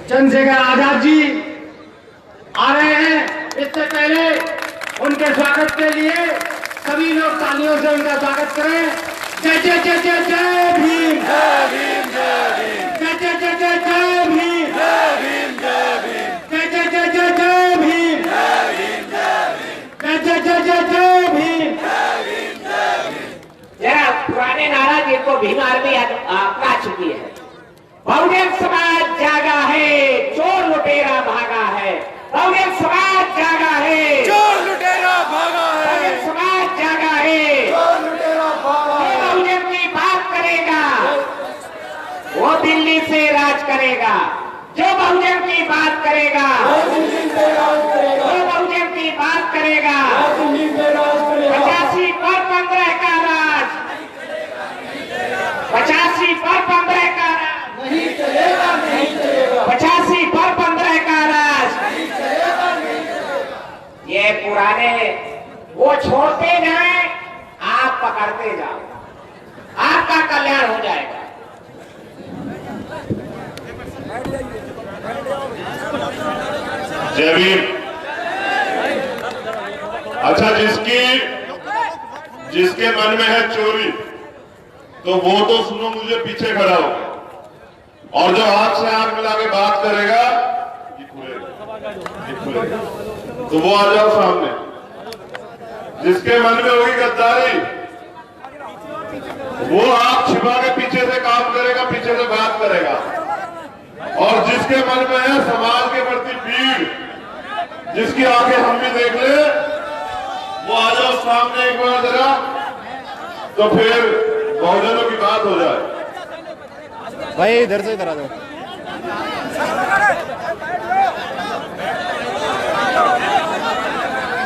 चंद्रशेखर आजाद जी आ रहे हैं। इससे पहले उनके स्वागत के लिए सभी लोग तालियों से उनका स्वागत करें। जय जय जय जय जय भीम, जय भीम, जय भीम, जय जय जय जय जय भीम, जय भीम, जय भीम, जय जय जय जय जय भीम, जय भीम, जय भीम, जय जय जय जय जय भीम। जरा पुराने नारा जिनको भीम आर्मी अपना चुकी है। बहुजन समाज जागा है, चोर लुटेरा भागा है। बहुजन समाज जागा है, चोर लुटेरा भागा है, बहुजन समाज जागा है। चोर लुटेरा भागा जो है। बहुजन की बात करेगा वो दिल्ली से राज करेगा। जो बहुजन की बात करेगा, दिल्ली से राज करेगा, जो बहुजन की बात करेगा, दिल्ली से राज करेगा। 85 पर 15 का राज, 85 पर 15 का राज, नहीं चलेगा, नहीं चलेगा, 85 पर 15 का राज। नहीं चलेगा, नहीं चलेगा। ये पुराने वो छोड़ते जाए, आप पकड़ते जाओ, आपका कल्याण हो जाएगा। जय भीम। अच्छा, जिसके मन में है चोरी तो वो तो सुनो, मुझे पीछे खड़ा हो, और जो हाथ से हाथ मिला के बात करेगा ये खुलेगा, तो वो आ जाओ सामने। जिसके मन में होगी गद्दारी वो हाथ छिपा के पीछे से काम करेगा, पीछे से बात करेगा। और जिसके मन में है समाज के प्रति पीड़, जिसकी आंखें हम भी देख ले, वो आ जाओ सामने एक बार जरा, तो फिर बहुजनों की बात हो जाए। भाई इधर से इधर आ जाओ।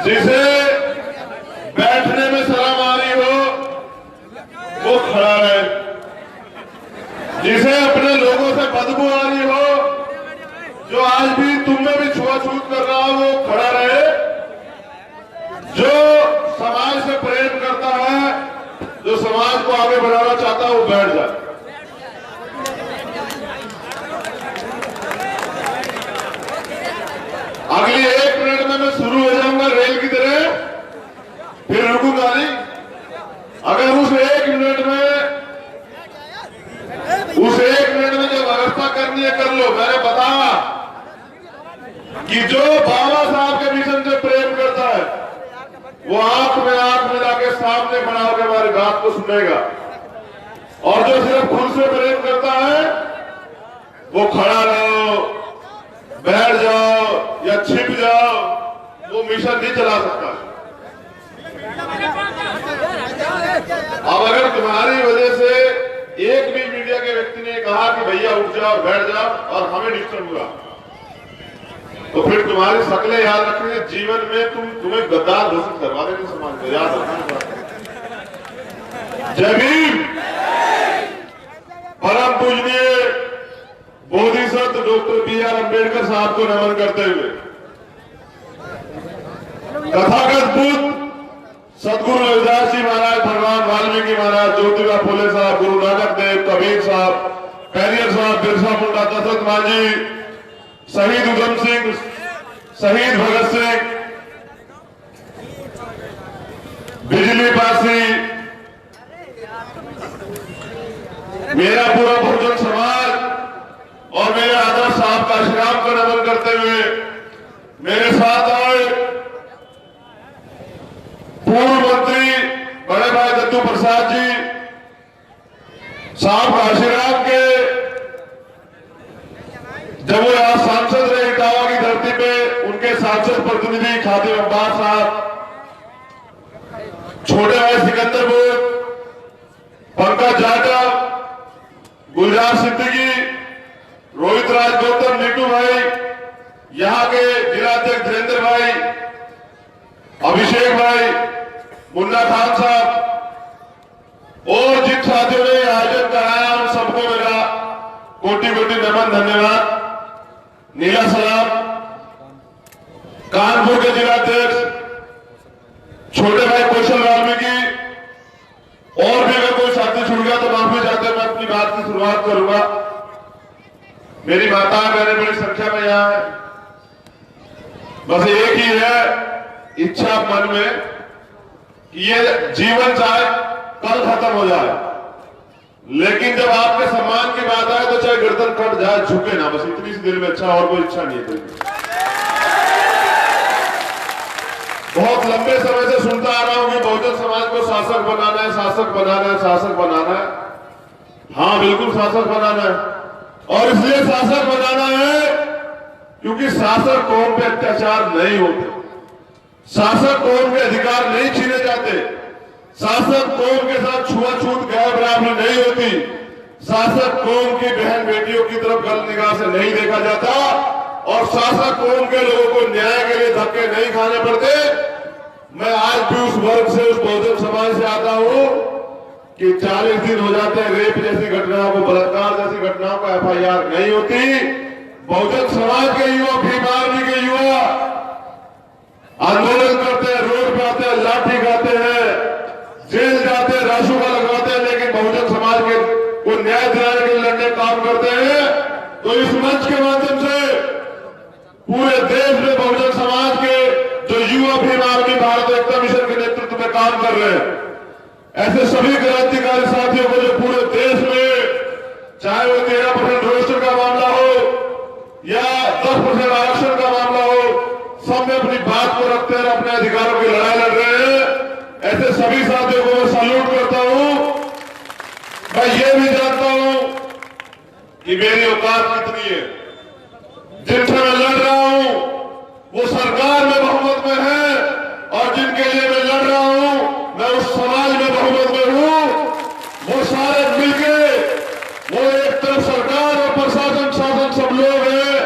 जिसे बैठने में शर्म आ रही हो वो खड़ा रहे, जिसे अपने लोगों से बदबू आ रही हो, जो आज भी तुम में भी छुआछूत कर रहा हो वो खड़ा रहे, जो समाज से प्रेम करता है, जो समाज को आगे बढ़ाना चाहता है वो बैठ जाए। अगली 1 मिनट में मैं शुरू हो जाऊंगा रेल की तरह, फिर रुकूंगा नहीं। अगर उस 1 मिनट में जो व्यवस्था करनी है कर लो। मैंने बताया कि जो बाबा साहब के मिशन से प्रेम करता है वो आंख में आंख मिला के सामने खड़ा होकर हमारी बात को सुनेगा, और जो सिर्फ खुद से प्रेम करता है वो खड़ा रहो, बैठ जाओ या छिप जाओ, वो मिशन नहीं चला सकता। अब अगर तुम्हारी वजह से एक भी मीडिया के व्यक्ति ने कहा कि भैया उठ जाओ बैठ जाओ और हमें डिस्टर्ब हुआ, तो फिर तुम्हारी शक्लें याद रखनी, जीवन में तुम्हें गद्दार घोषित करवा देंगे समाज को, याद रखना। जय भीम। परम पूजनीय बोधिसत्व डॉक्टर B.R. अम्बेडकर साहब को नमन करते हुए, तथागत बुद्ध सदगुरु रविदास जी महाराज, भगवान वाल्मीकि महाराज, ज्योतिबा फुले साहब, गुरु नानक देव, कबीर साहब, पेरियर साहब, बिरसा मुंडा, दशरथ मांझी, शहीद उधम सिंह, शहीद भगत सिंह, बिजली पासी, मेरा पूरा बहुजन समाज और मेरे आदर्श साहब का श्रीराम को नमन करते हुए मेरे साथ आए पूर्व मंत्री बड़े भाई दत्तू प्रसाद जी साहब का आशीर्वाद के, जब वो यहाँ सांसद रहे इटावा की धरती पे, उनके सांसद प्रतिनिधि खादिम अब्बास साहब, छोटे भाई सिकंदर बोध, पंकज जाटव, गुलजार सिद्दीकी, रोहित राज गौतम, नीटू भाई, यहाँ के जिलाध्यक्ष धीरेन्द्र भाई, अभिषेक भाई, मुन्ना खान साहब, और जिन साथियों ने आयोजन कराया उन सबको मेरा कोटि कोटि नमन, धन्यवाद। नीला सलाम। कानपुर के जिलाध्यक्ष छोटे भाई कौशल वाल्मीकि, और भी अगर कोई साथी छूट गया तो माफी चाहते मैं अपनी बात की शुरुआत करूंगा। मेरी माताएं बहनें बड़ी संख्या में यहाँ है। बस एक ही है इच्छा मन में कि ये जीवन चाहे कल खत्म हो जाए, लेकिन जब आपके सम्मान की बात आए तो चाहे गर्दन कट जाए झुके ना, बस इतनी सी दिल में अच्छा, और कोई इच्छा नहीं है। बहुत लंबे समय से सुनता आ रहा हूं कि बहुजन समाज को शासक बनाना है, शासक बनाना है, शासक बनाना है। हाँ, बिल्कुल शासक बनाना है, और इसलिए शासक बनाना है क्योंकि शासक कौम पे अत्याचार नहीं होते, शासक कौम के अधिकार नहीं छीने जाते, शासक कौम के साथ छुआछूत गैर बराबरी नहीं होती, शासक कौम की बहन बेटियों की तरफ गलत निगाह से नहीं देखा जाता, और शासक कौम के लोगों को न्याय के लिए धक्के नहीं खाने पड़ते। मैं आज भी उस वर्ग से, उस बहुजन समाज से आता हूं कि 40 दिन हो जाते हैं रेप जैसी घटनाओं को, बलात्कार जैसी घटनाओं को FIR नहीं होती। बहुजन समाज के युवा, भीम आर्मी के युवा आंदोलन करते हैं, रोड पे आते हैं, लाठी खाते हैं, जेल जाते हैं, राशुका लगवाते हैं, लेकिन बहुजन समाज के को न्याय दिलाने के लिए लड़ने काम करते हैं। तो इस मंच के माध्यम से पूरे देश में बहुजन समाज के जो युवा भीम आर्मी भारत एकता मिशन के नेतृत्व में काम कर रहे हैं, ऐसे सभी क्रांतिकारी साथियों को जो पूरे देश में, चाहे वो 13% रोस्टर का मामला हो या 10% आरक्षण का मामला हो, सब में अपनी बात को रखते हैं, अपने अधिकारों की लड़ाई लड़ रहे हैं। ऐसे सभी साथियों को मैं सैल्यूट करता हूं। मैं ये भी जानता हूं कि मेरी औकात कितनी है। जिनसे मैं लड़ रहा हूं वो सरकार में बहुमत में है, और जिनके लिए मैं लड़ रहा हूं मैं उस समाज में बहुमत में हूं। वो सारे मिलके, वो एक तरफ सरकार और प्रशासन, शासन सब लोग हैं,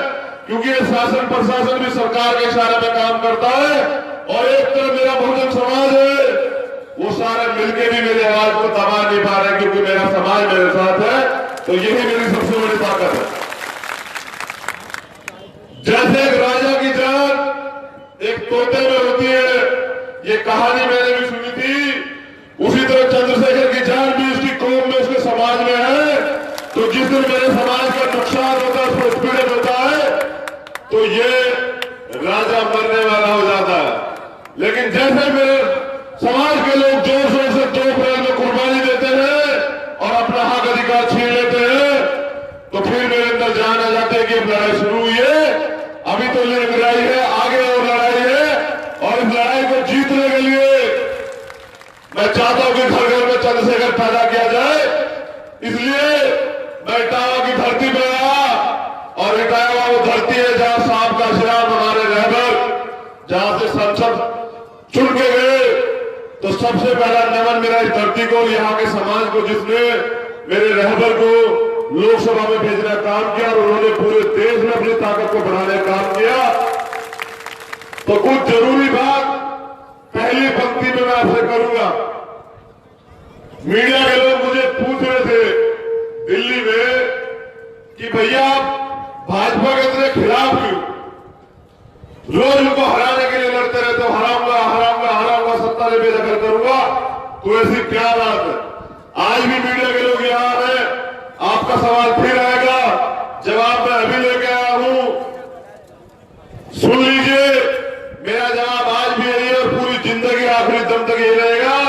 क्योंकि ये शासन प्रशासन भी सरकार के इशारे में काम करता है, और एक तरफ मेरा बहुजन समाज है, वो सारे मिलके भी मेरी आवाज को दबा नहीं पा रहे, क्योंकि मेरा समाज मेरे साथ है। तो यही मेरी सबसे बड़ी ताकत है। जैसे एक राजा की जान एक तोते में होती है, ये कहानी मैंने भी सुनी थी, उसी तरह चंद्रशेखर की जान भी उसकी कौम में, उसके समाज में है। तो जिस दिन मेरे समाज का नुकसान होता है, उसको पीड़ित होता है, तो ये राजा मरने वाला हो जाता है। लेकिन जैसे मेरे समाज के लोग जोर शोर से 2 अप्रैल में कुर्बानी देते हैं और अपना हक अधिकार छीन लेते हैं, तो फिर मेरे अंदर जान आ जाते हैं कि अब लड़ाई शुरू हुई है, अभी तो लड़ाई है, आगे और लड़ाई है, और इस लड़ाई को जीतने के लिए मैं चाहता हूं कि घर घर में चंद्रशेखर पैदा किया जाए। इसलिए मैं इटावा की धरती पे आया, और इटावा वो धरती है जहां साहब का श्राम हमारे रहबर, जहां से संसद चुन के गए। तो सबसे पहला नमन मेरा इस धरती को, यहाँ के समाज को, जिसने मेरे रहबर को लोकसभा में भेजने का काम किया, और उन्होंने पूरे देश में अपनी ताकत को बढ़ाने का काम किया। तो कुछ जरूरी बात पहली पंक्ति में मैं आपसे करूंगा। मीडिया के लोग मुझे पूछ रहे थे दिल्ली में कि भैया आप भाजपा के इतने खिलाफ क्यों, रोज उनको हराने के लिए लड़ते रहते हो, हराऊंगा हराऊंगा हराऊंगा, सत्ता में बेदखल करूंगा, तो ऐसी क्या बात है। आज भी मीडिया के लोग यहां हैं, आपका सवाल फिर आएगा, जवाब मैं अभी लेके आया हूं, सुन लीजिए। मेरा जवाब आज भी यही है, और पूरी जिंदगी आखिरी दम तक यही रहेगा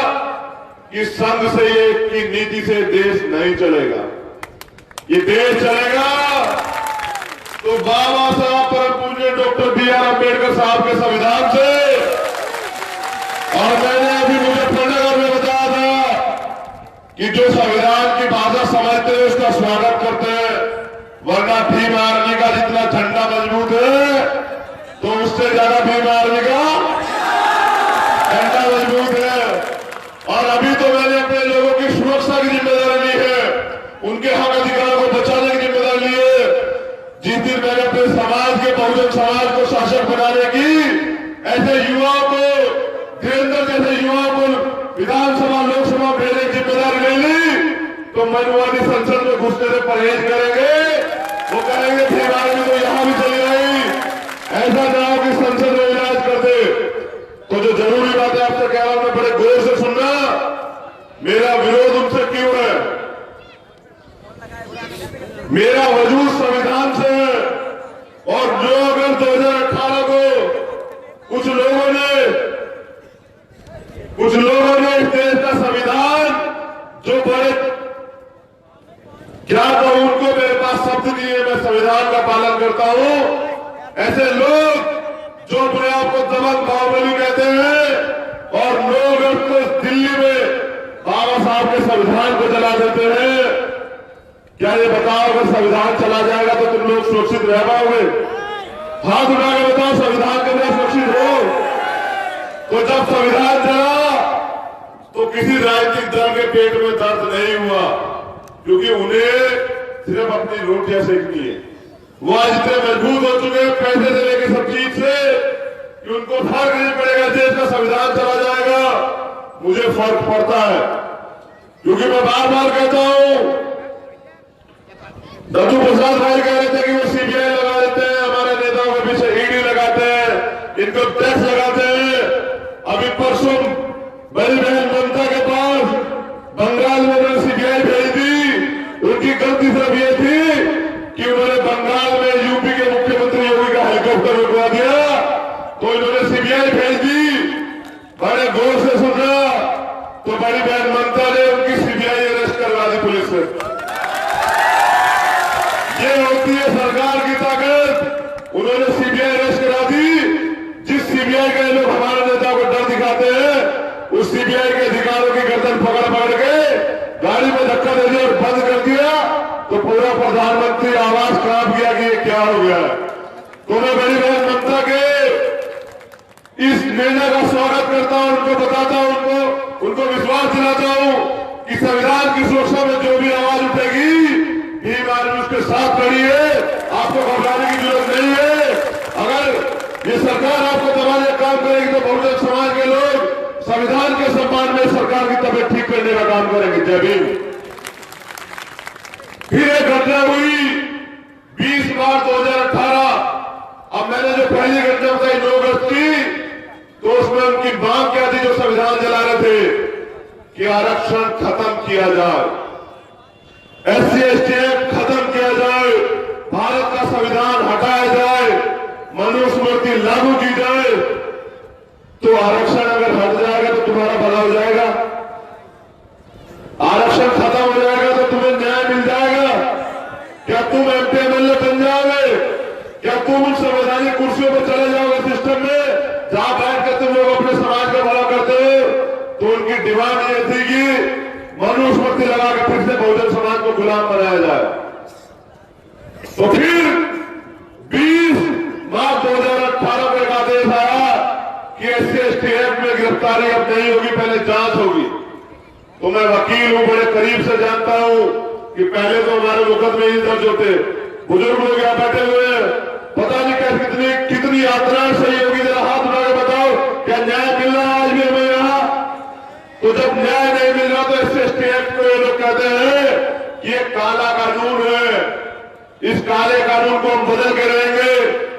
कि संघ से ये की नीति से देश नहीं चलेगा। ये देश चलेगा तो बाबा साहब परम पूज्य डॉक्टर BR अम्बेडकर साहब के संविधान से। और मैंने अभी मुजफ्फरनगर में बताया था कि जो संविधान की भाषा समझते हैं उसका स्वागत करते हैं, वरना भीम आर्मी का जितना झंडा मजबूत है, तो उससे ज्यादा भीम आर्मी का झंडा मजबूत है। और अभी तो मैंने अपने लोगों की सुरक्षा की जिम्मेदारी ली है, उनके हक अधिकारों को बचाने की जिम्मेदारी ली है। जिस दिन मैंने अपने समाज के, बहुजन समाज को शासक बनाने की, ऐसे युवाओं को, धीरेन्द्र जैसे युवाओं को विधानसभा लोकसभा भेजने की जिम्मेदारी ले ली, तो मनुवादी संसद में घुसने से परहेज करेंगे। वो कहेंगे भीम आर्मी तो यहां भी चली रही, ऐसा ना हो कि संसद में इलाज कर दे। तो जो जरूरी बात है आपसे कह रहा हूं, मैं बड़े गौर से सुनना। मेरा विरोध उनसे क्यों है? मेरा वजूद संविधान से है। और जो अगर 2018 को कुछ लोगों ने इस देश का संविधान जो बड़े क्या तो उनको मेरे पास शब्द दिए, मैं संविधान का पालन करता हूं, ऐसे लोग जो अपने आप को दबंग बाहुबली कहते हैं और लोग तो दिल्ली में बाबा साहब के संविधान को जला देते हैं, क्या ये बताओ अगर संविधान चला जाएगा तो तुम लोग सुरक्षित रह पाओगे? हाथ उठा के बताओ संविधान के अंदर सुरक्षित हो? तो जब संविधान चला तो किसी राजनीतिक दल के पेट में दर्द नहीं हुआ, क्योंकि उन्हें सिर्फ अपनी रोटियां सेकनी है। वो आज इतने मजबूत हो चुके हैं पैसे से लेकर सब चीज से कि उनको फर्क नहीं पड़ेगा देश का संविधान चला जाएगा। मुझे फर्क पड़ता है, क्योंकि मैं बार बार कहता हूं, दद्दू प्रसाद भाई कह रहे थे कि वो सीबीआई लगा देते हैं, हमारे नेताओं के पीछे ईडी लगाते हैं, इनकम टैक्स लगाते हैं। अभी परसों बड़ी बहन ममता के पास बंगाल में उन्होंने सीबीआई भेज दी। उनकी गलती सिर्फ ये थी कि उन्होंने बंगाल में यूपी के मुख्यमंत्री योगी का हेलीकॉप्टर रुकवा दिया, तो इन्होंने सीबीआई भेज दी। बड़े गौर से सुना तो बड़ी बहन ममता ने उनकी सीबीआई अरेस्ट करवा दी पुलिस से। ये होती है सरकार की ताकत। उन्होंने सीबीआई अरेस्ट करा दी। जिस सीबीआई के लोग हमारे नेता को डर दिखाते हैं, उस सीबीआई के अधिकारियों की गर्दन पकड़ के गाड़ी में धक्का दे दिया और बंद कर दिया, तो पूरा प्रधानमंत्री आवास खराब किया कि ये क्या हो गया। तो मैं बड़ी बहन ममता के इस निर्णय का स्वागत करता हूं, उनको बताता हूं, उनको विश्वास दिलाता हूं कि संविधान की सुरक्षा में जो भी आवाज उठेगी, भीम आर्मी उसके साथ खड़ी है। आपको घबराने की जरूरत नहीं है। अगर ये सरकार आपको दबाने का काम करेगी तो बहुजन समाज के लोग संविधान के सम्मान में सरकार की तबीयत ठीक करने का काम करेंगे। जय भीम। फिर एक घटना हुई 20 मार्च 2018। अब मैंने जो पहली घटना बताई 9 अगस्त की, तो उसमें उनकी मांग क्या थी जो संविधान जला रहे थे कि आरक्षण खत्म किया जाए, SC ST एक्ट खत्म किया जाए, भारत का संविधान हटाया जाए, मनुस्मृति लागू की जाए। तो आरक्षण अगर हट जाएगा तो तुम्हारा भला हो जाएगा, आरक्षण खत्म हो जाएगा तो तुम्हें न्याय मिल जाएगा। क्या तुम MP MLA बन जाओगे? क्या तुम उन संवैधानिक कुर्सियों पर चले जाओगे सिस्टम में जहां बैठकर तुम लोग अपने समाज का भला करते हो? तो उनकी डिमांड ये थी कि मनुस्मृति लगा के फिर से बहुजन समाज को गुलाम बनाया जाए। तो फिर 20 मार्च 2018 को एक आदेश आया कि SC ST एक्ट में गिरफ्तारी अब नहीं होगी, पहले जांच होगी। तो मैं वकील हूं, बड़े करीब से जानता हूं कि पहले तो हमारे मुकदमे ही दर्ज होते, बुजुर्ग लोग यहाँ बैठे हुए हैं, पता नहीं कैसे कितनी यात्राएं सही होगी। जरा हाथ उठा के बताओ, क्या न्याय मिल रहा है आज भी हमें यहाँ? तो जब न्याय नहीं मिल रहा तो SC ST एक्ट को ये लोग कहते हैं कि ये काला कानून है, इस काले कानून को हम बदल के रहेंगे।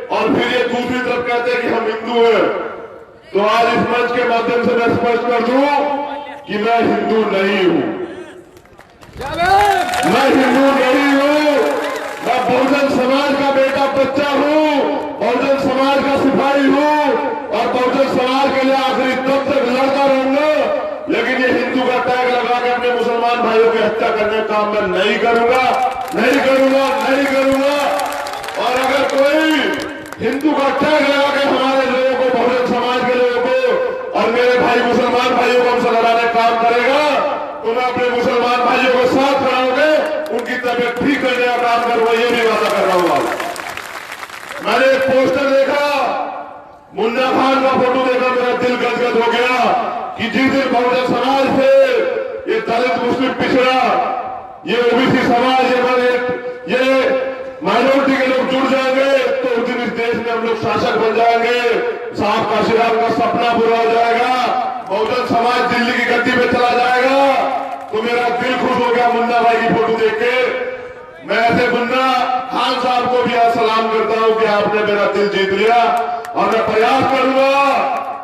और फिर ये दूसरी तरफ कहते हैं कि हम हिंदू हैं। तो आज इस मंच के माध्यम से मैं स्पष्ट कर दूं कि मैं हिंदू नहीं हूं, मैं हिंदू नहीं हूं। मैं बहुजन समाज का बेटा बच्चा हूं, बहुजन समाज का सिपाही हूं और बहुजन समाज के लिए आखिरी दम तक लड़ता रहूंगा। लेकिन ये हिंदू का टैग लगा के अपने मुसलमान भाइयों की हत्या करने का काम मैं नहीं करूंगा, नहीं करूंगा, नहीं करूंगा। और अगर कोई हिंदू का टैग लगा के हमारे लोगों को, बहुजन समाज के लोगों को और मेरे भाई मुसलमान भाइयों को हमसे लड़ाने का काम करेगा, तो मैं अपने मुसलमान भाइयों को साथ खड़ाऊंगे, उनकी तबीयत ठीक करने का काम करूंगा, ये भी वादा कर रहा हूं। मैंने एक पोस्टर देखा, मुन्ना खान का फोटो देखा, मेरा दिल गदगद हो गया कि जिस दिन बहुजन समाज से ये दलित मुस्लिम पिछड़ा, ये OBC समाज, ये माइनॉरिटी के लोग जुड़ जाएंगे तो उस दिन इस देश में हम लोग शासक बन जाएंगे, साहब काशीराम का सपना पूरा हो जाएगा, बहुजन समाज दिल्ली की गद्दी पे चला जाएगा। तो मेरा दिल खुश हो गया मुन्ना भाई की फोटो देख के। मैं ऐसे मुन्ना खान साहब को भी आज सलाम करता हूं कि आपने मेरा दिल जीत लिया। और मैं प्रयास करूंगा,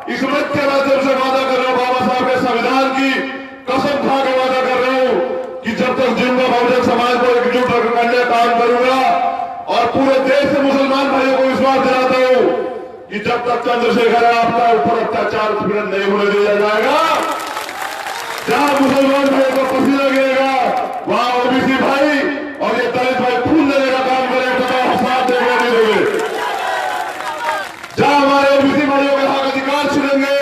इस मंच के माध्यम से वादा कर रहा हूं, बाबा साहब के संविधान की कसम खा के वादा कर रहा हूं कि जब तब तक जिंदा बहुजन समाज को एकजुट करने का काम करूंगा और पूरे देश से मुसलमान भाइयों को विश्वास दिलाता हूं कि जब तक चंद्रशेखर आपका ऊपर अत्याचार उत्पीड़न नहीं होने दिया जाएगा, जहां मुसलमान भाई को पसीना गिरेगा वहां ओबीसी भाई और ये दलित भाई खून देने का काम करेंगे तो हम साथ देंगे नहीं देंगे। जहां हमारे ओबीसी भाइयों के हक अधिकार छिनेंगे,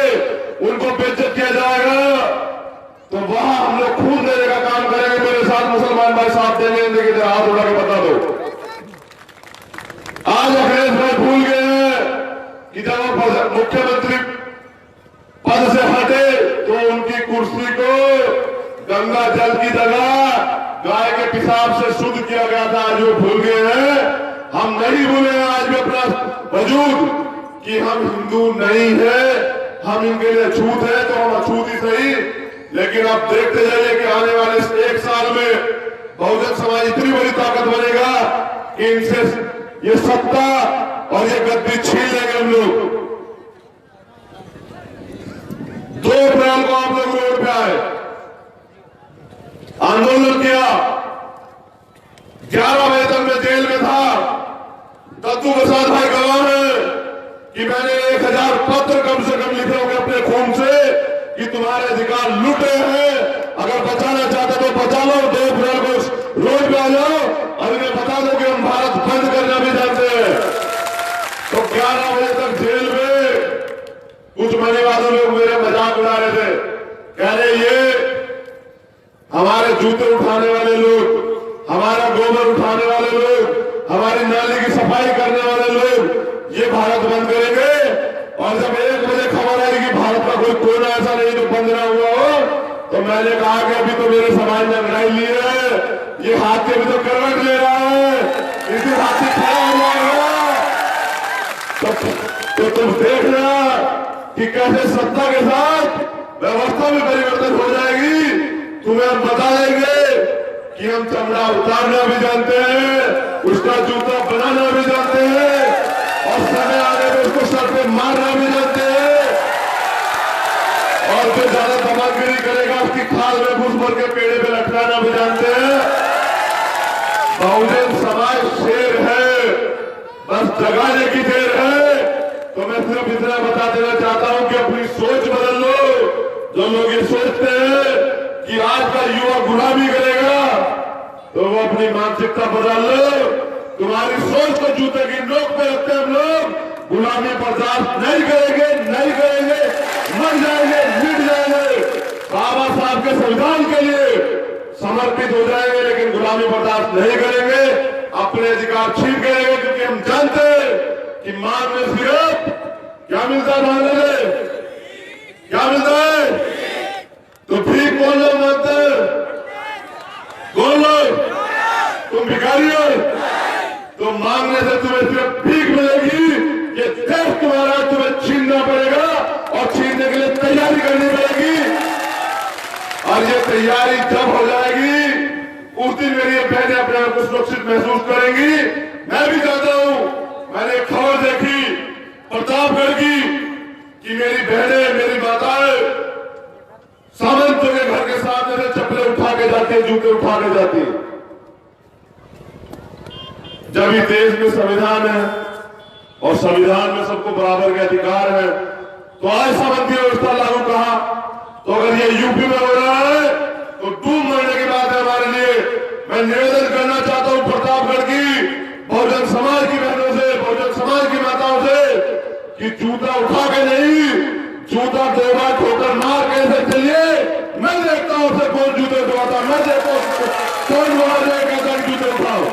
उनको बेइज्जत किया जाएगा, तो वहां हम लोग खून देने का काम करेंगे। मेरे साथ मुसलमान भाई साथ देंगे, देखिए हाथ उठा के बता दो। आज अखिलेश भाई भूल गए हैं कि जब वो मुख्यमंत्री पद से हटे तो उनकी कुर्सी को गंगा जल की जगह गाय के पेशाब से शुद्ध किया गया था। आज वो भूल गए हैं। हम नहीं भूले हैं आज भी अपना वजूद कि हम हिंदू नहीं है, हम इनके लिए अछूत है तो हम अछूत ही सही। लेकिन आप देखते जाइए कि आने वाले 1 साल में बहुजन समाज इतनी बड़ी ताकत बनेगा कि इनसे ये सत्ता और ये गद्दी छीन लेंगे हम लोग। 2 अप्रैल को आप लोग रोड पे आए, आंदोलन किया, 11 बजे तक मैं जेल में था। दत्तू प्रसाद भाई गवाह है कि मैंने 1000 पत्र कम से कम लिखे होंगे अपने खून से कि तुम्हारे अधिकार लूटे हैं, अगर बचाना चाहते तो बचा लो। 2 अप्रैल को रोड पे आ जाओ और इन्हें बता दो कि हम भारत बंद करना भी जानते हैं। तो 11 बजे तक जेल में कुछ मनीवादी लोग मेरे मजाक उड़ा रहे थे, कह रहे ये हमारे जूते उठाने वाले लोग, हमारा गोबर उठाने वाले लोग, हमारी नाली की सफाई करने वाले लोग ये भारत बंद करेंगे। और जब 1 बजे खबर आई कि भारत का कोई कोना ऐसा नहीं जो बंद ना हुआ हो, तो मैंने कहा कि अभी तो मेरे समाज ने लड़ाई ली है, ये हाथी अभी तो करवट ले रहा है, इसी हाथी खड़ा हो जाएगा। तो तुम देखना कि कैसे सत्ता के साथ व्यवस्था में परिवर्तन हो जाएगी। तुम्हें हम बता देंगे कि हम चमड़ा उतारना भी जानते हैं, उसका जूता बनाना भी जानते हैं और समय आने में उसको सर पे मारना भी जानते हैं। और जो ज्यादा दमागिरी करेगा उसकी खाल में घुस भर के पेड़े पे लटकाना भी जानते हैं। बहुजन समाज शेर है, बस जगाने की देर है। तो मैं सिर्फ इतना बता देना चाहता हूं कि अपनी सोच बदल लो। जो लोग ये सोचते हैं कि आज का युवा गुलामी करेगा, तो वो अपनी मानसिकता बदल लो। तुम्हारी सोच को जूते की नोक पे रखते हम लोग गुलामी बर्दाश्त नहीं करेंगे, नहीं करेंगे, मर जाएंगे, मिट जाएंगे। बाबा साहब के संविधान के लिए समर्पित हो जाएंगे, लेकिन गुलामी बर्दाश्त नहीं करेंगे, अपने अधिकार छीन करेंगे। क्योंकि हम जानते हैं कि मांग में सिर्फ क्या मिलता है, मांगने में क्या मिलता है, तो भीख कौन लोग मांगते हैं, कौन लोग, तुम भिखारी हो, तो मांगने से तुम्हें सिर्फ भीख मिलेगी। ये देश तुम्हारा, तुम्हें छीनना पड़ेगा और छीनने के लिए तैयारी करनी पड़ेगी। और ये तैयारी जब हो जाएगी उस दिन मेरी बहनें अपने आप को सुरक्षित महसूस करेंगी। मैं भी चाहता हूं, मैंने एक खबर देखी प्रतापगढ़ की कि मेरी बहनें, मेरी माताएं सामंतों के घर के सामने से चप्पलें उठा के जाती है, जूते उठा के जाती है। जब इस देश में संविधान है और संविधान में सबको बराबर के अधिकार है, तो आज सामंती व्यवस्था लागू कहा। तो अगर ये यूपी में हो रहा है तो डूब मरने की बात है हमारे लिए। मैं निवेदन करना चाहता हूं प्रतापगढ़ की बहुजन समाज की बहनों से, बहुजन समाज की माताओं से कि जूता उठा के नहीं, जूता 2 बार ठोकर मार कैसे चलिए। मैं देखता हूं उसे कौन जूते उठाता, मैं देखता हूं कौन मार जाए, कैसा जूते उठाओ।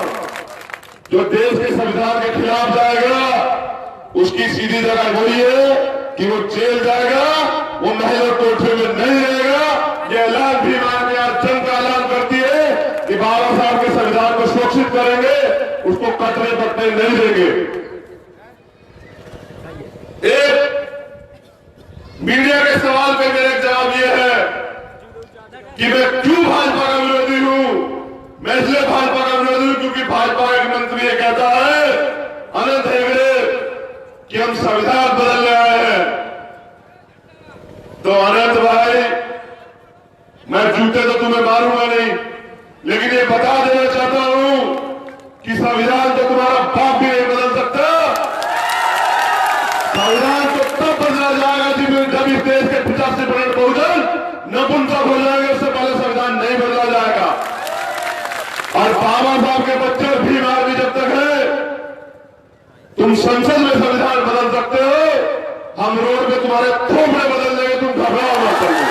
जो देश के संविधान के खिलाफ जाएगा उसकी सीधी जगह वही है कि वो जेल जाएगा, वो महिला कोठे में नहीं रहेगा। ये ऐलान भी माननीय आज जंग का ऐलान करती है कि बाबा साहब के संविधान को सुरक्षित करेंगे, उसको कटने पटने नहीं देंगे। एक मीडिया के सवाल पे मेरा जवाब यह है कि मैं क्यों भाजपा का विरोधी हूं। मैं इसलिए भाजपा का विरोधी हूं क्योंकि भाजपा का एक मंत्री ये कहता है, अनंत हेगड़े, कि हम संविधान बदलने आए हैं। तो अनंत भाई, मैं जूते तो तुम्हें मारूंगा नहीं, लेकिन ये बता देना चाहता हूं कि संविधान तो तुम्हारा बाप भी नहीं बदल सकता। संविधान तो तब बदला जाएगा जब इस देश के 85% बहुजन नपुंसक हो जाएंगे, उससे पहले संविधान नहीं बदला जाएगा। और बाबा साहब के बच्चे भीम आर्मी जब तक है, तुम संसद में संविधान बदल सकते हो, हम रोड पे तुम्हारे थोपड़े बदल देंगे, तुम घबराओ मत करो।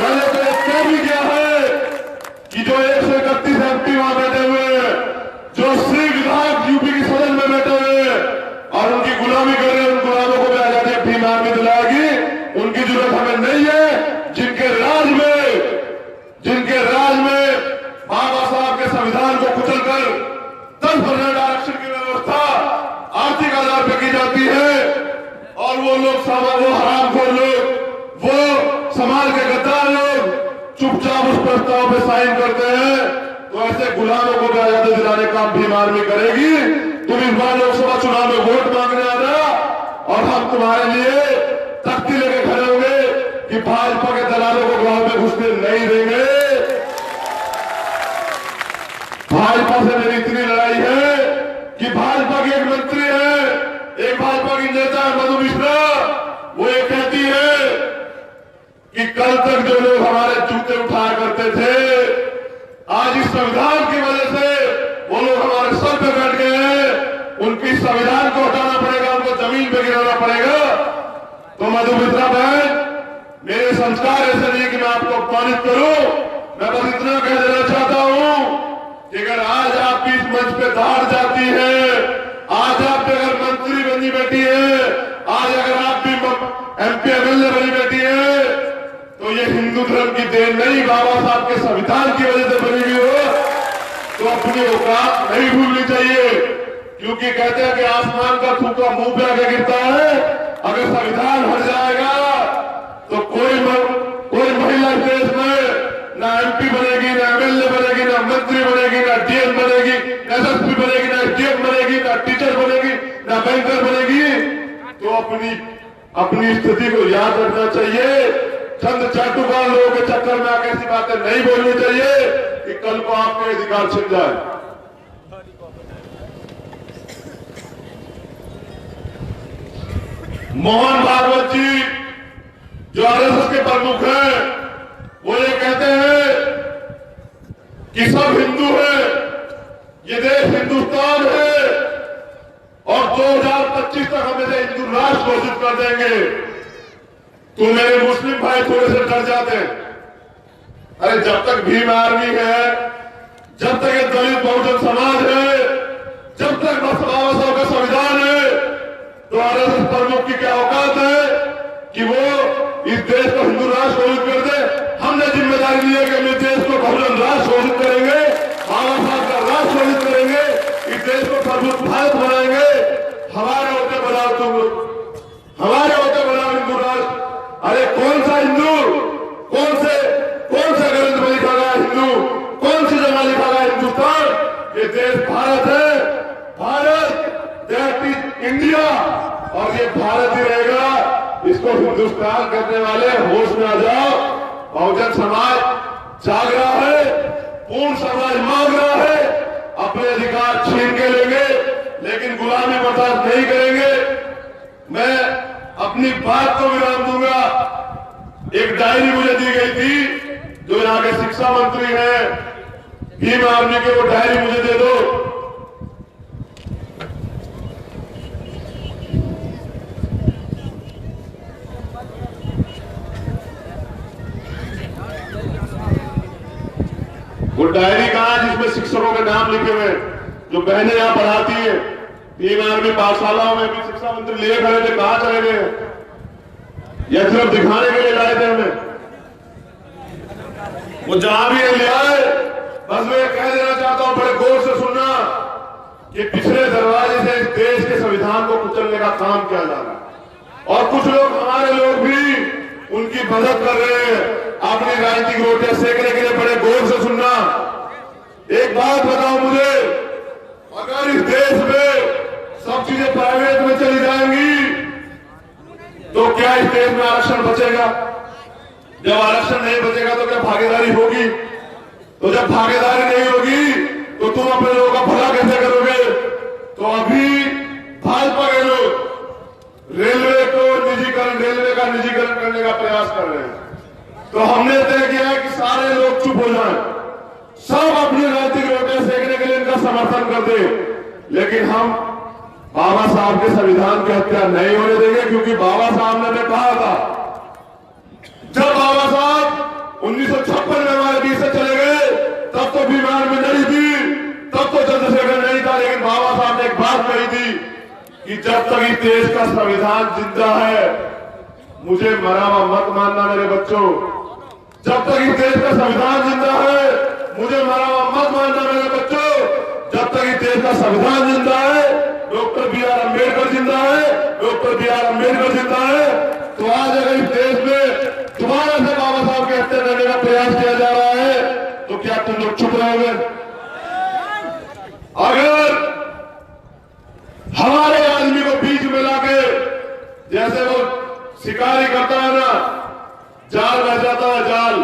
मैंने तो ये कह भी किया है कि जो 131 MP वहां बैठे हुए हैं, जो 80 विधायक यूपी की सदन में बैठे हुए हैं और उनकी गुलामी कर रहे हैं, उन गुलामों को भी आजादी भीम आर्मी दिलाएगी। उनकी जरूरत हमें नहीं है। जिनके राज में बाबा साहब के संविधान को कुचलकर 10% आरक्षण की व्यवस्था आर्थिक आधार पर की जाती है और वो लोग वो हरामखोर लोग, वो समाज के गद्दार लोग चुपचाप उस प्रस्ताव पे साइन करते हैं, तो ऐसे गुलामों को भी आजादी दिलाने का भीम आर्मी करेगी। तुम इस बार लोकसभा चुनाव में वोट मांगने आना और हम तुम्हारे लिए तख्ती लेके खड़े होंगे कि भाजपा के दलालों को गांव में घुसने नहीं देंगे। भाजपा से मेरी इतनी लड़ाई है कि भाजपा की एक मंत्री है, एक भाजपा की नेता है मधु मिश्रा, वो ये कहती है कि कल तक जो लोग हमारे जूते उठाया करते थे, आज इस संविधान की वजह से वो लोग हमारे सर पे बैठ गए हैं, उनकी संविधान को हटाना पड़ेगा, उनको जमीन पे गिराना पड़ेगा। तो मधु मिश्रा बहन, मेरे संस्कार ऐसे नहीं कि मैं आपको अपमानित करूं, मैं बस इतना कह देना चाहता हूं कि अगर आज आप इस मंच पे दाढ़ जाती है, आज आप अगर मंत्री बनी बैठी है, आज अगर आप भी MP MLA बनी बैठी है, तो ये हिंदू धर्म की देन नहीं, बाबा साहब के संविधान की वजह से बनी हुई हो। तो अपनी औकात नहीं भूलनी चाहिए, क्योंकि कहते हैं कि आसमान का थूका मुंह पे आके गिरता है। अगर संविधान हट जाएगा तो कोई महिला देश में ना MP बनेगी, ना MLA बनेगी, ना मंत्री बनेगी, ना DM बनेगी, ना SSP बनेगी, ना SDM बनेगी, ना टीचर बनेगी, ना बैंकर बनेगी। तो अपनी स्थिति को याद रखना चाहिए। चंद चाटुकार लोगों के चक्कर में आकर ऐसी बातें नहीं बोलनी चाहिए कि कल को आपके अधिकार छिन जाए। मोहन भागवत जी जो RSS के प्रमुख हैं, वो ये कहते हैं कि सब हिंदू है, ये देश हिंदुस्तान है और 2025 तक हम इसे हिंदू राष्ट्र घोषित कर देंगे। तो मेरे मुस्लिम भाई थोड़े से डर जाते हैं। अरे जब तक भीम आर्मी है, जब तक ये दलित बहुजन समाज है, जब तक बाबा साहब का संविधान है, तो RSS प्रमुख की क्या औकात है कि वो इस देश को हिंदू राष्ट्र घोषित कर दे। हमने जिम्मेदारी ली है कि हम इस देश को बहुजन राष्ट्र घोषित करेंगे, बाबा साहब का राष्ट्र घोषित करेंगे, इस देश को प्रभुत्व भारत बनाएंगे। हमारे होते बनाओ तुम, हमारे होते बनाओ हिंदू राष्ट्र। अरे कौन सा हिंदू, कौन से ग्रंथ में लिखा गया हिंदू, कौन सी जगह लिखा गया हिंदुस्तान? ये देश भारत है, भारत दैट इज इंडिया, और ये भारत ही रहेगा। इसको हिंदुस्तान करने वाले होश में आ जाओ। बहुजन समाज जाग रहा है, पूर्ण समाज मांग रहा है, अपने अधिकार छीन के लेंगे, लेकिन गुलामी बर्दाश्त नहीं करेंगे। मैं अपनी बात को विराम दूंगा। एक डायरी मुझे दी गई थी, जो यहाँ के शिक्षा मंत्री हैं भीम आर्मी के, वो डायरी मुझे दे दो। वो डायरी कहां जिसमें शिक्षकों के नाम लिखे हुए, जो बहनें यहां पढ़ाती हैं भीम आर्मी पाठशालाओं में भी शिक्षा मंत्री लिए खड़े थे, कहां चले गए? यह सिर्फ दिखाने के लिए लाए थे हमें। वो जहां भी ले आए, बस मैं कह देना चाहता हूं, बड़े गौर से सुनना कि पिछले दरवाजे से इस देश के संविधान को कुचलने का काम किया जा रहा है और कुछ लोग, हमारे लोग भी उनकी मदद कर रहे हैं अपनी राजनीतिक रोटियां सेकने के लिए। बड़े गौर से सुनना। एक बात बताओ मुझे, अगर इस देश में सब चीजें प्राइवेट में चली जाएंगी तो क्या इस देश में आरक्षण बचेगा? जब आरक्षण नहीं बचेगा तो क्या भागीदारी होगी? तो जब भागीदारी नहीं होगी तो तुम अपने लोगों का भला कैसे करोगे? तो अभी भाजपा के लोग रेलवे का निजीकरण करने का प्रयास कर रहे हैं। तो हमने तय किया है कि सारे लोग चुप हो जाएं, सब अपनी राजनीतिक रोटियां सेकने के लिए इनका समर्थन कर दे, लेकिन हम बाबा साहब के संविधान की हत्या नहीं होने देंगे। क्योंकि बाबा साहब ने हमें कहा था, जब बाबा साहब 1956 में हमारे बीच से चले गए तब तो बीमार में नहीं थी, तब तो चंद्रशेखर नहीं था, लेकिन बाबा साहब ने एक बात कही थी कि जब तक इस देश का संविधान जिंदा है मुझे मरा हुआ मत मानना मेरे बच्चों। जब तक इस देश का संविधान जिंदा है मुझे मरा हुआ मत मानना मेरे बच्चों। जब तक इस देश का संविधान जिंदा है, डॉक्टर बी.आर. अम्बेडकर जिंदा है, डॉक्टर बी.आर. अम्बेडकर जिंदा है। तो आज अगर इस देश में दोबारा से बाबा साहब की हत्या करने का प्रयास किया जा रहा है तो क्या तुम लोग चुप रहोगे? अगर हमारे आदमी को बीच में लाके, जैसे वो शिकारी करता है ना, जाल बह जाता है जाल,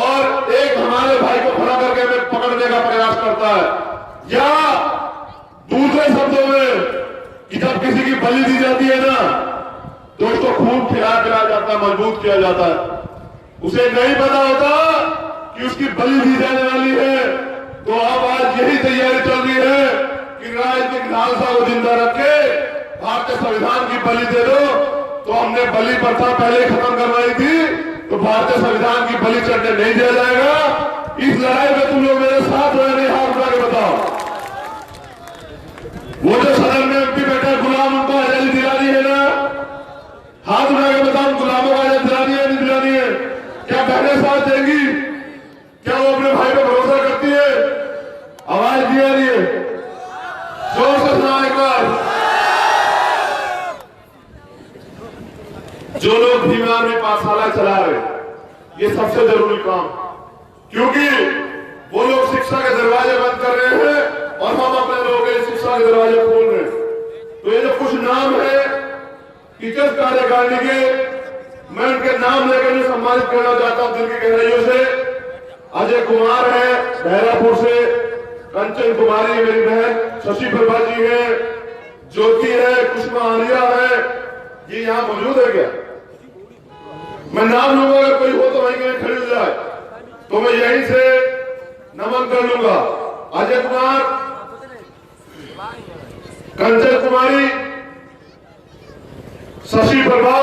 और एक हमारे भाई को खड़ा करके हमें पकड़ने का प्रयास करता है, या दूसरे शब्दों में कि जब किसी की बलि दी जाती है ना तो उसको खूब खिलाया जाता है, मजबूत किया जाता है। उसे नहीं पता होता कि उसकी बलि दी जाने वाली है। तो अब आज यही तैयारी चल रही है कि राजनीतिक लालसा को जिंदा रखे, भारतीय संविधान की बलि दे दो। तो हमने बलि प्रथा पहले खत्म करवाई थी, तो भारतीय संविधान की बलि चढ़ने नहीं दिया जाएगा। इस लड़ाई में तुम लोग मेरे साथ हो या नहीं, हाथ उठा के बताओ। वो जो सदन में एमपी बैठे गुलाम, उनको आजादी दिलानी है ना? हाथ उठा के बताओ, गुलामों को आजादी दिलानी है नहीं दिलानी है? क्या बहनें साथ देंगी? क्या वो अपने भाई पर भरोसा करती है? आवाज दिया रही है, जोर से सुनाओ एक बार। जो लोग भीमराव में पाठशाला चला रहे, ये सबसे जरूरी काम, क्योंकि वो लोग शिक्षा के दरवाजे बंद कर रहे हैं और हम अपने लोगों के शिक्षा के दरवाजे खोल रहे हैं। तो ये जो कुछ नाम है टीचर्स कार्यकारिणी के, मैं उनके नाम लेकर उन्हें सम्मानित करना चाहता हूं दिल की गहराइयों से। अजय कुमार है बहरापुर से, कंचन कुमारी मेरी बहन, शशि प्रभा जी है, ज्योति है, कुष्मा आर्या है, ये यहां मौजूद है क्या? मैं नाम लूंगा, अगर कोई हो तो वहीं कहीं खड़ी हो जाए तो मैं यहीं से नमन कर लूंगा। अजय कुमार, कंचन कुमारी, शशि प्रभा,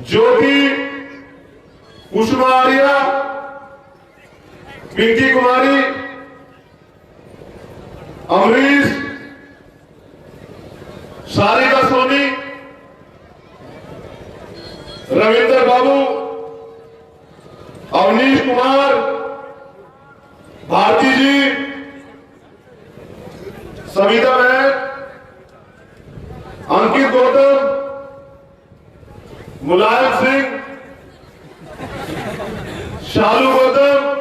ज्योति, कुष्मा आर्या, पिंकी कुमारी, अमरीश, सारिका सोनी, रविंद्र बाबू, अवनीश कुमार, भारती जी, सविता बहन, अंकित गौतम, मुलायम सिंह, शालू गौतम,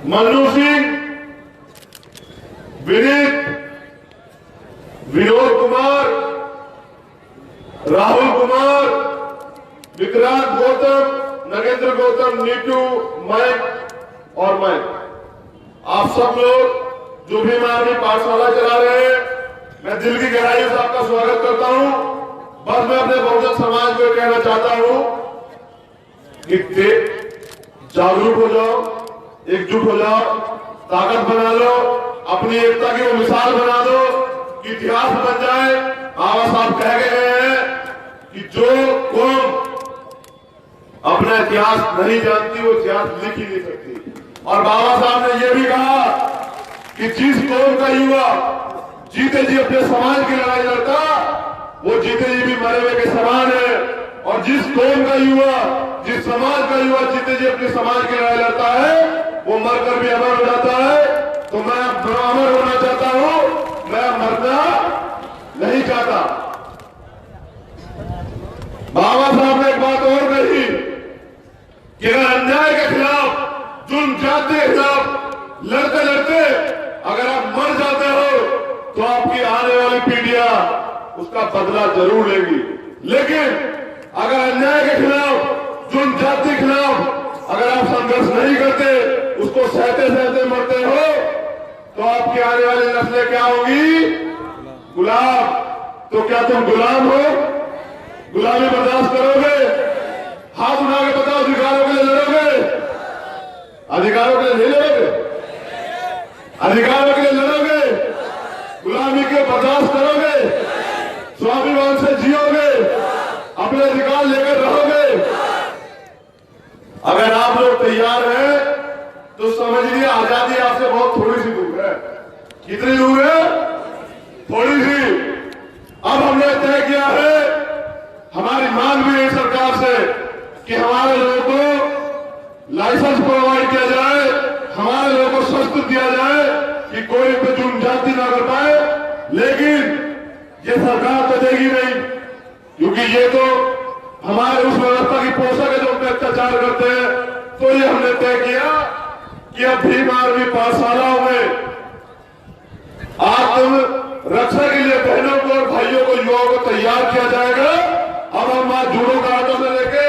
मन्नू सिंह, विनीत, विनोद कुमार, राहुल कुमार, विक्रांत गौतम, नगेंद्र गौतम, नीटू, मैं और मैं, आप सब लोग जो भी हमारी पाठशाला चला रहे हैं, मैं दिल की गहराइयों से आपका स्वागत करता हूं। बस मैं अपने बहुजन समाज को कहना चाहता हूं कि जागरूक हो जाओ, एकजुट हो जाओ, ताकत बना लो, अपनी एकता की वो मिसाल बना दो कि इतिहास बन जाए। बाबा साहब कह गए हैं कि जो कौम अपना इतिहास नहीं जानती वो इतिहास लिख ही नहीं सकती। और बाबा साहब ने यह भी कहा कि जिस कौम का युवा जीते जी अपने समाज की लड़ाई लड़ता वो जीते जी भी मरे हुए के समान है, और जिस कौम का युवा, जिस समाज का युवा जीते जी अपने समाज की लड़ाई लड़ता है वो मरकर भी अमर हो जाता है। तो मैं अमर होना चाहता हूं, मैं मरना नहीं चाहता। बाबा साहब ने एक बात और कही कि अगर अन्याय के खिलाफ, जुल्म जाति के खिलाफ लड़ते लड़ते अगर आप मर जाते हो तो आपकी आने वाली पीढ़ियां उसका बदला जरूर लेगी, लेकिन अगर अन्याय के खिलाफ जुन जाति के खिलाफ अगर आप संघर्ष नहीं करते, उसको सहते सहते मरते हो, तो आपकी आने वाली नस्लें क्या होगी? गुलाम। तो क्या तुम गुलाम हो? गुलामी बर्दाश्त करोगे? हाथ उठा के बताओ, अधिकारों के लिए लड़ोगे? अधिकारों के लिए नहीं लड़ोगे? अधिकारों के लिए लड़ोगे? गुलामी के बर्दाश्त करोगे? स्वाभिमान से जियोगे? अपने अधिकार लेकर रहोगे? अगर आप लोग तैयार हैं तो समझिए आजादी आपसे बहुत थोड़ी सी दूर है। कितनी दूर है? थोड़ी सी। अब हमने तय किया है, हमारी मांग भी है सरकार से कि हमारे लोगों को लाइसेंस प्रोवाइड किया जाए, हमारे लोगों को शस्त्र दिया जाए कि कोई पे जुर्म जाति ना कर पाए। लेकिन ये सरकार तो देगी नहीं, क्योंकि ये तो हमारे उस व्यवस्था की पोषक है जो उन पर अत्याचार करते हैं। तो ये हमने तय किया कि अब भीम आर्मी पाठशालाओं में आत्म रक्षा के लिए बहनों को और भाइयों को, युवाओं को तैयार किया जाएगा। अब हम आज जूडो कराटे से लेके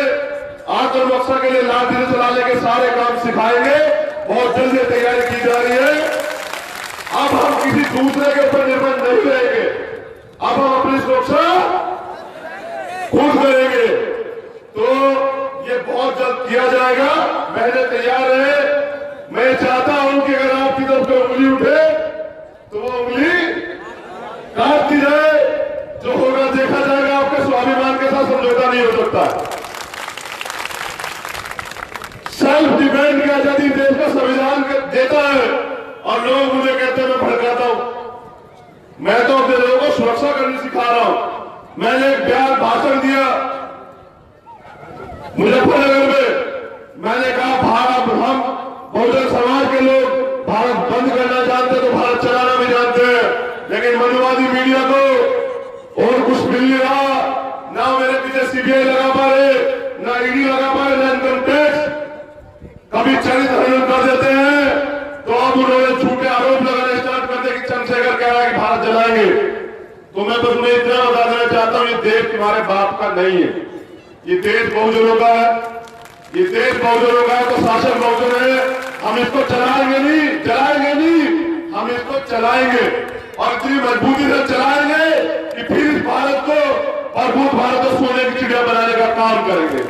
आत्म रक्षा के लिए लाठी से चलाने के सारे काम सिखाएंगे। बहुत जल्द ये तैयारी की जा रही है। अब हम किसी दूसरे के ऊपर निर्भर नहीं रहेंगे। अब हम अपनी सुरक्षा खुद करेंगे। तो ये बहुत जल्द किया जाएगा। बहनें तैयार है। मैं चाहता हूं कि अगर आपकी तरफ कोई उंगली उठे तो वो उंगली काट दी जाए। जो होगा देखा जाएगा। आपके स्वाभिमान के साथ समझौता नहीं हो सकता। सेल्फ डिफेंस की आजादी देश का संविधान देता है और लोग मुझे कहते हैं मैं भड़काता हूं। मैं तो अपने लोगों को सुरक्षा करनी सिखा रहा हूं। मैंने एक बयान भाषण दिया मुजफ्फरनगर में। मैंने कहा भारत, हम बहुजन समाज के लोग भारत बंद करना जानते तो भारत चलाना भी जानते हैं, लेकिन मनुवादी मीडिया को और कुछ मिल नहीं रहा। ना मेरे पीछे सीबीआई लगा पा रहे, ना ईडी लगा पा रहे, ना इनकम टैक्स। कभी चरित्र हनन कर देते हैं तो अब उन्होंने झूठे आरोप लगाने स्टार्ट कर दिए कि चंद्रशेखर कह रहा है कि भारत जलाएंगे। तो मैं बस मैं इतना बता देना चाहता हूं, ये देश तुम्हारे बाप का नहीं है। ये देश बहुजनों का है। ये देश बहुजनों का है तो शासन बहुजन है। हम इसको चलाएंगे नहीं, जलाएंगे नहीं, हम इसको चलाएंगे और इतनी मजबूती से चलाएंगे कि फिर इस भारत को, प्रबुद्ध भारत को सोने की चिड़िया बनाने का काम करेंगे।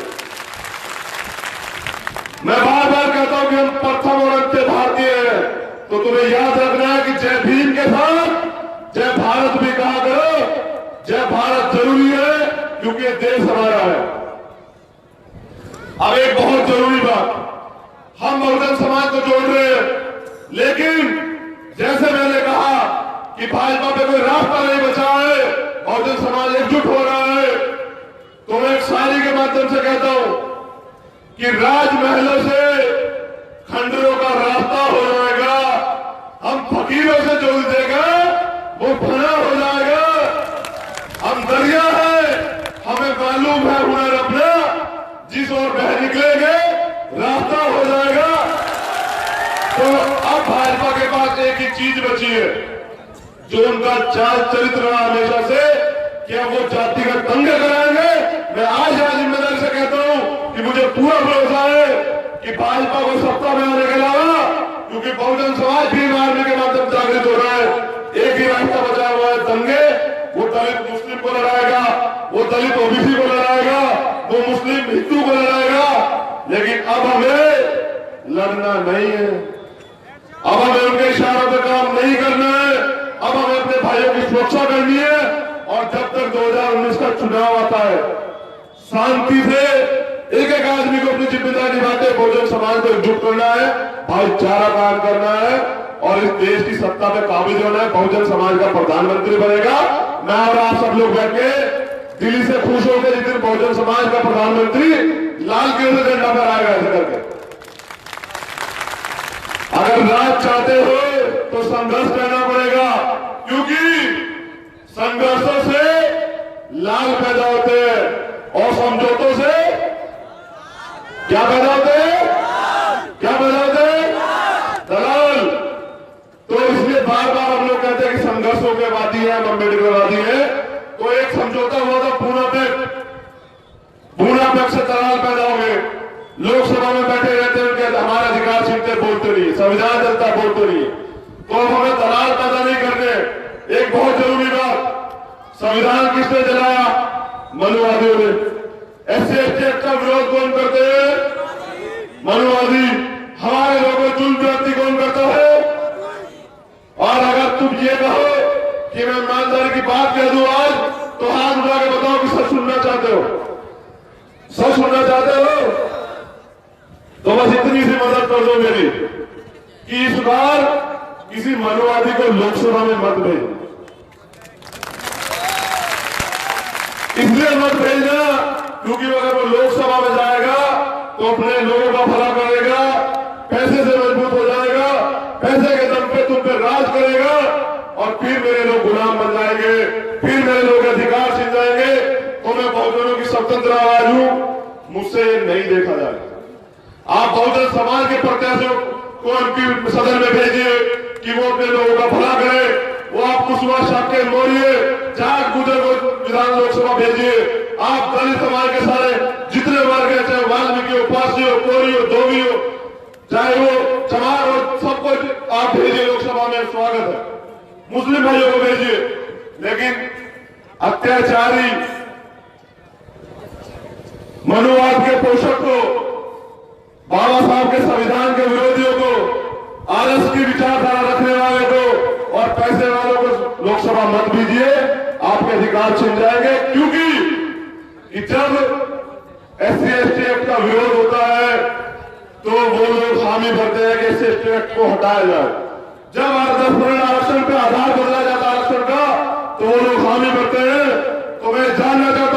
मैं बार बार कहता हूं कि हम प्रथम और अंत्य भारतीय हैं। तो तुम्हें याद रखना है कि जय भीम के साथ जय भारत भी कहा करो। जय भारत जरूरी है क्योंकि ये देश हमारा है। अब एक बहुत जरूरी बात, हम बहुजन समाज को जोड़ रहे हैं, लेकिन जैसे मैंने कहा कि भाजपा पे कोई रास्ता नहीं बचा है, बहुजन समाज एकजुट हो रहा है। तो मैं एक शायरी के माध्यम से कहता हूं कि राजमहलों से खंडरों का रास्ता हो जाएगा। हम फकीरों से जो देगा वो फना हो जाएगा। हम दरिया है, हमें मालूम है हुनर अपना, जिस ओर बह निकलेंगे रास्ता हो जाएगा। तो अब भाजपा के पास एक ही चीज बची है जो उनका चाल चरित्र रहा हमेशा से, कि अब वो जातिगत दंगे कराएंगे। मैं आज जिम्मेदारी से कहता हूं कि मुझे पूरा भरोसा है कि भाजपा को सत्ता में आने के अलावा, क्योंकि बहुजन समाज भीम आर्मी के माध्यम से जागृत हो रहा है, एक ही रास्ता बचा हुआ है दंगे। वो दलित मुस्लिम को लड़ाएगा, वो दलित ओबीसी को लड़ाएगा, वो मुस्लिम हिंदू को लड़ाएगा। लेकिन अब हमें लड़ना नहीं है। अब हमें उनके इशारों पर काम नहीं करना है। अब हमें अपने भाइयों की सुरक्षा करनी है। और जब तक 2019 का चुनाव आता है, शांति से एक एक आदमी को अपनी जिम्मेदारी निभाते बहुजन समाज को एकजुट करना है, भाईचारा कायम करना है और इस देश की सत्ता पे काबिज होना है। बहुजन समाज का प्रधानमंत्री बनेगा। मैं और आप सब लोग बैठ के दिल्ली से खुश होकर जिस दिन बहुजन समाज का प्रधानमंत्री लाल किले से झंडा फहराएगा ऐसे करके। अगर राज चाहते हो तो संघर्ष करना पड़ेगा, क्योंकि संघर्षों से लाल पैदा होते हैं और समझौतों से क्या पैदा होते हैं? क्या पैदा होते हैं? दलाल। तो इसलिए बार बार हम लोग कहते हैं कि संघर्षों के वादी है, हम अम्बेडकरवादी है। तो एक समझौता हुआ था पूना पैक्ट से दलाल पैदा हो गए। संविधान जनता बोल तो नहीं है। तो अब हमें दलाल पैदा नहीं करने। एक बहुत जरूरी बात, संविधान किसने जलाया? मनुवादियों ने। SC/ST एक्ट का विरोध कौन करते हैं? मनुवादी। हमारे लोगों में जुल्म ज्यादती कौन करता है? और अगर तुम ये कहो कि मैं ईमानदारी की बात कह दूं आज, तो हाथ उठा के बताओ कि सच सुनना चाहते हो? सच सुनना चाहते हो? तो बस इतनी सी मदद कर दो मेरी कि इस बार किसी मनुवादी को लोकसभा में मत भेजना। इसलिए मत भेजना क्योंकि अगर वो लोकसभा में जाएगा तो अपने लोगों का भला करेगा, पैसे से मजबूत हो जाएगा, पैसे के दम पे तुम पे राज करेगा और फिर मेरे लोग गुलाम बन जाएंगे, फिर मेरे लोग अधिकार छीन जाएंगे। तो मैं बहुजनों की स्वतंत्र आवाज हूं, मुझसे ये नहीं देखा जाएगा। आप बहुजन समाज के प्रत्याशियों को MP सदन में भेजिए कि वो अपने लोगों का भला करे। वो आप कुशवाहा साकेत मौर्य, जाट गुजर को विधान लोकसभा भेजिए। आप दलित समाज के सारे जितने वर्ग है, चाहे वाल्मीकि हो, पारसी हो, कोरी हो, धोबी हो, चाहे वो चमार हो, सबको आप भेजिए लोकसभा में, स्वागत है। मुस्लिम भाइयों को भेजिए। लेकिन अत्याचारी मनुवाद के पोषक को, बाबा साहब के संविधान के विरोधियों को, RS की विचारधारा रखने वाले को और पैसे वालों को लोकसभा मत दीजिए, आपके अधिकार छिन जाएंगे। क्योंकि कि जब SC/ST एक्ट का विरोध होता है तो वो लोग हामी भरते हैं कि SC/ST एक्ट को हटाया जाए। जब 10% आरक्षण पे आधार बदला जाता है आरक्षण का, तो वो लोग हामी भरते हैं। तो मैं जानना चाहता